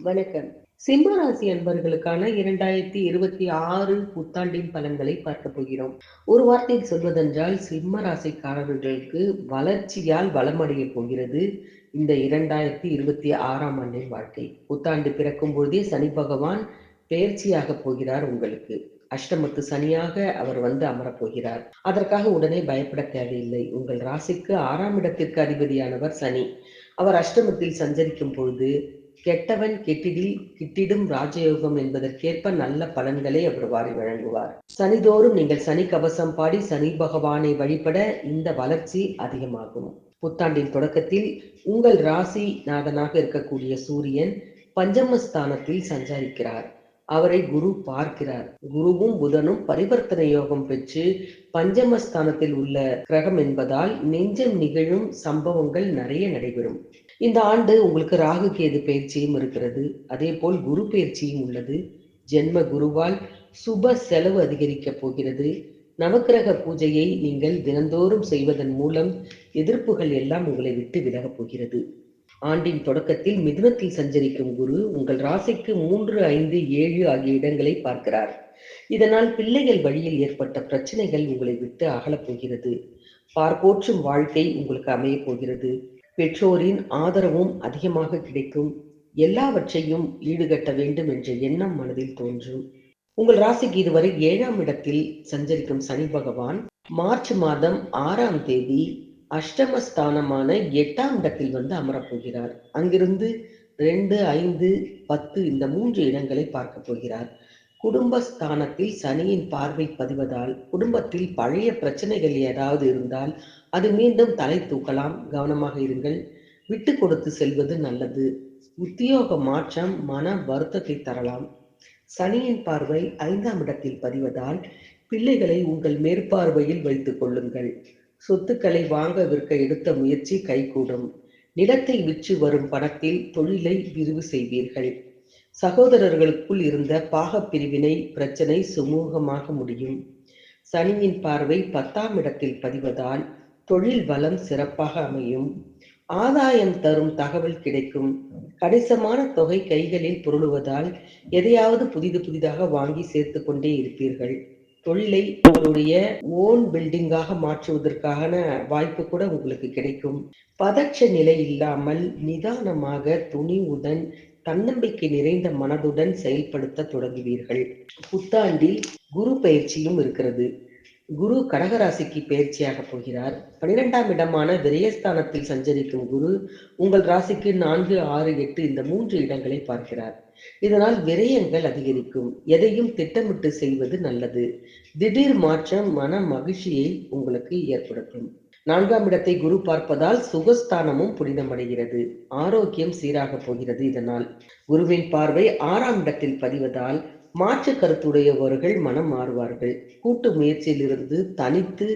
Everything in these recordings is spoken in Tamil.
வணக்கம். சிம்ம ராசி அன்பர்களுக்கான 2026 புத்தாண்டின் பலன்களை பார்க்க போகிறோம். ஒரு வார்த்தையில் சொல்வதென்றால், சிம்ம ராசிக்காரர்களுக்கு வளர்ச்சியால் வளமடைய போகிறது இந்த 2026ஆம் ஆண்டின் வாழ்க்கை. புத்தாண்டு பிறக்கும் பொழுதே சனி பகவான் பெயர்ச்சியாக போகிறார் உங்களுக்கு. அஷ்டமத்து சனியாக அவர் வந்து அமரப்போகிறார். அதற்காக உடனே பயப்பட தேவையில்லை. உங்கள் ராசிக்கு 6ஆம் இடத்திற்கு அதிபதியானவர் சனி. அவர் அஷ்டமத்தில் சஞ்சரிக்கும் பொழுது கெட்டவன் கெட்டிடில் கிட்டிடும் ராஜயோகம் என்பதற்கேற்ப நல்ல பலன்களை அவர் வாரி வழங்குவார். சனிதோறும் நீங்கள் சனி கவசம் பாடி சனி பகவானை வழிபட இந்த வளர்ச்சி அதிகமாகும். புத்தாண்டின் தொடக்கத்தில் உங்கள் ராசி நாதனாக இருக்கக்கூடிய சூரியன் பஞ்சமஸ்தானத்தில் சஞ்சரிக்கிறார். அவரை குரு பார்க்கிறார். குருவும் புதனும் பரிவர்த்தனை யோகம் பெற்று பஞ்சமஸ்தானத்தில் உள்ள கிரகம் என்பதால் நெஞ்சம் நிகழும் சம்பவங்கள் நிறைய நடைபெறும். இந்த ஆண்டு உங்களுக்கு ராகு கேது பயிற்சியும் இருக்கிறது. அதே போல் குரு பயிற்சியும் உள்ளது. ஜென்ம குருவால் சுப செலவு அதிகரிக்கப் போகிறது. நவக்கிரக பூஜையை நீங்கள் தினந்தோறும் செய்வதன் மூலம் எதிர்ப்புகள் எல்லாம் உங்களை விட்டு விலகப் போகிறது. ஆண்டின் தொடக்கத்தில் மிதுனத்தில் சஞ்சரிக்கும் குரு உங்கள் ராசிக்கு 3, 5, 7 ஆகிய இடங்களை பார்க்கிறார். இதனால் பிள்ளைகள் வழியில் ஏற்பட்ட பிரச்சனைகள் உங்களை விட்டு அகலப் போகிறது. பார்ப்போற்றும் வாழ்க்கை உங்களுக்கு அமையப் போகிறது. பெற்றோரின் ஆதரவும் அதிகமாக கிடைக்கும். எல்லாவற்றையும் ஈடுகட்ட வேண்டும் என்ற எண்ணம் மனதில் தோன்றும். உங்கள் ராசிக்கு இதுவரை 7ஆம் இடத்தில் சஞ்சரிக்கும் சனி பகவான் மார்ச் மாதம் 6ஆம் தேதி அஷ்டமஸ்தானமான 8ஆம் இடத்தில் வந்து அமரப்போகிறார். அங்கிருந்து 2, 5, 10 இந்த 3 இடங்களை பார்க்க போகிறார். குடும்பஸ்தானத்தில் சனியின் பார்வை பதிவதால் குடும்பத்தில் பழைய பிரச்சனைகள் ஏதாவது இருந்தால் அது மீண்டும் தலை தூக்கலாம். கவனமாக இருங்கள். விட்டு கொடுத்து செல்வது நல்லது. உத்தியோக மாற்றம் மன வருத்தத்தை தரலாம். சனியின் பார்வை 5ஆம் இடத்தில் பதிவதால் பிள்ளைகளை உங்கள் மேற்பார்வையில் வைத்துக் கொள்ளுங்கள். சொத்துக்களை வாங்க விற்க எடுத்த முயற்சி கைகூடும். நிலத்தை விற்று வரும் பணத்தில் தொழிலை விரிவு செய்வீர்கள். சகோதரர்களுக்குள் இருந்த பாகப்பிரிவினை பிரச்சனை சுமூகமாக முடியும். சனியின் பார்வை 10ஆம் இடத்தில் பதிவதால் தொழில் வளம் சிறப்பாக அமையும். ஆதாயம் தரும் தகவல் கிடைக்கும். கணிசமான தொகை கைகளில் புரளுவதால் எதையாவது புதிதாக வாங்கி சேர்த்து கொண்டே இருப்பீர்கள். தொழிலை உங்களுடைய ஓன் பில்டிங்காக மாற்றுவதற்கான வாய்ப்பு கூட உங்களுக்கு கிடைக்கும். பதற்ற நிலை இல்லாமல் நிதானமாக துணிவுடன் தன்னம்பிக்கை நிறைந்த மனதுடன் செயல்படுத்த தொடங்குவீர்கள். புத்தாண்டில் குரு பயிற்சியும் இருக்கிறது. குரு கடகராசிக்கு பயிற்சியாக போகிறார். 12ஆம் இடமான விரயஸ்தானத்தில் சஞ்சரிக்கும் குரு உங்கள் ராசிக்கு 4, 6, 8 இந்த 3 இடங்களை பார்க்கிறார். இதனால் விரயங்கள் அதிகரிக்கும். எதையும் திட்டமிட்டு செய்வது நல்லது. திடீர் மாற்றம் மன மகிழ்ச்சியை உங்களுக்கு ஏற்படுத்தும். 4ஆம் இடத்தை குரு பார்ப்பதால் சுகஸ்தானமும் புனிதமடைகிறது. ஆரோக்கியம் சீராக போகிறது. இதனால் குருவின் பார்வை 6ஆம் இடத்தில் பதிவதால் மாற்று கருத்துடையவர்கள் மனம் மாறுவார்கள். கூட்டு முயற்சியிலிருந்து தனித்து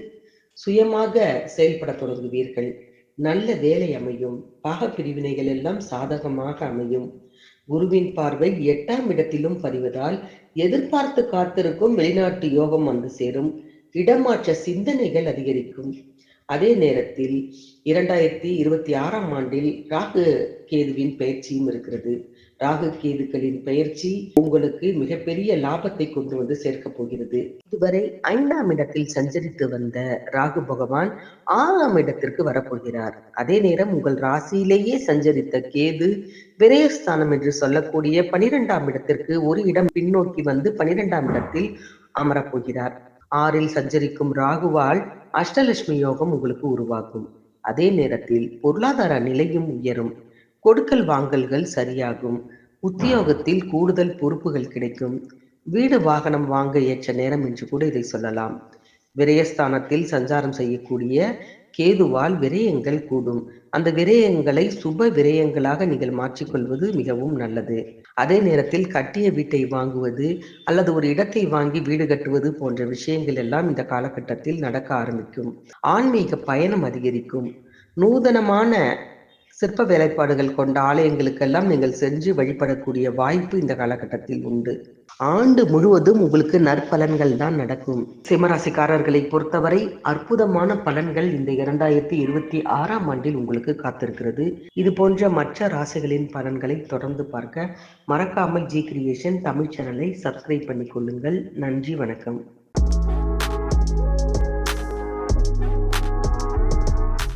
சுயமாக செயல்பட தொடங்குவீர்கள். நல்ல வேலை அமையும். பாக பிரிவினைகள் எல்லாம் சாதகமாக அமையும். குருவின் பார்வை 8ஆம் இடத்திலும் பதிவதால் எதிர்பார்த்து காத்திருக்கும் வெளிநாட்டு யோகம் வந்து சேரும். இடமாற்ற சிந்தனைகள் அதிகரிக்கும். அதே நேரத்தில் 2026ஆம் ஆண்டில் ராகு கேதுவின் பயிற்சியும் இருக்கிறது. ராகு கேதுக்களின் பயிற்சி உங்களுக்கு மிகப்பெரிய லாபத்தை கொண்டு வந்து சேர்க்க போகிறது. இதுவரை 5ஆம் இடத்தில் சஞ்சரித்து வந்த ராகு பகவான் 6ஆம் இடத்திற்கு வரப்போகிறார். அதே நேரம் உங்கள் ராசியிலேயே சஞ்சரித்த கேது விரயஸ்தானம் என்று சொல்லக்கூடிய 12ஆம் இடத்திற்கு ஒரு இடம் பின்னோக்கி வந்து 12ஆம் இடத்தில் அமரப்போகிறார். 6இல் சஞ்சரிக்கும் ராகுவால் அஷ்டலட்சுமி யோகம் உங்களுக்கு உருவாகும். அதே நேரத்தில் பொருளாதார நிலையும் உயரும். கொடுக்கல் வாங்கல்கள் சரியாகும். உத்தியோகத்தில் கூடுதல் பொறுப்புகள் கிடைக்கும். வீடு வாகனம் வாங்க ஏற்ற நேரம் என்று கூட இதை சொல்லலாம். விரயஸ்தானத்தில் சஞ்சாரம் செய்யக்கூடிய கேதுவால் விரயங்கள் கூடும். அந்த விரயங்களை சுப விரயங்களாக நீங்கள் மாற்றிக்கொள்வது மிகவும் நல்லது. அதே நேரத்தில் கட்டிய வீட்டை வாங்குவது அல்லது ஒரு இடத்தை வாங்கி வீடு கட்டுவது போன்ற விஷயங்கள் எல்லாம் இந்த காலகட்டத்தில் நடக்க ஆரம்பிக்கும். ஆன்மீக பயணம் அதிகரிக்கும். நூதனமான சிற்ப வேலைப்பாடுகள் கொண்ட ஆலயங்களுக்கெல்லாம் நீங்கள் சென்று வழிபடக்கூடிய வாய்ப்பு இந்த காலகட்டத்தில் உண்டு. ஆண்டு முழுவதும் உங்களுக்கு நற்பலன்கள் தான் நடக்கும். சிம்மராசிக்காரர்களை பொறுத்தவரை அற்புதமான பலன்கள் இந்த 2026ஆம் ஆண்டில் உங்களுக்கு காத்திருக்கிறது. இது போன்ற மற்ற ராசிகளின் பலன்களை தொடர்ந்து பார்க்க மறக்காமல் ஜி கிரியேஷன் தமிழ் சேனலை சப்ஸ்கிரைப் பண்ணிக் கொள்ளுங்கள். நன்றி, வணக்கம்.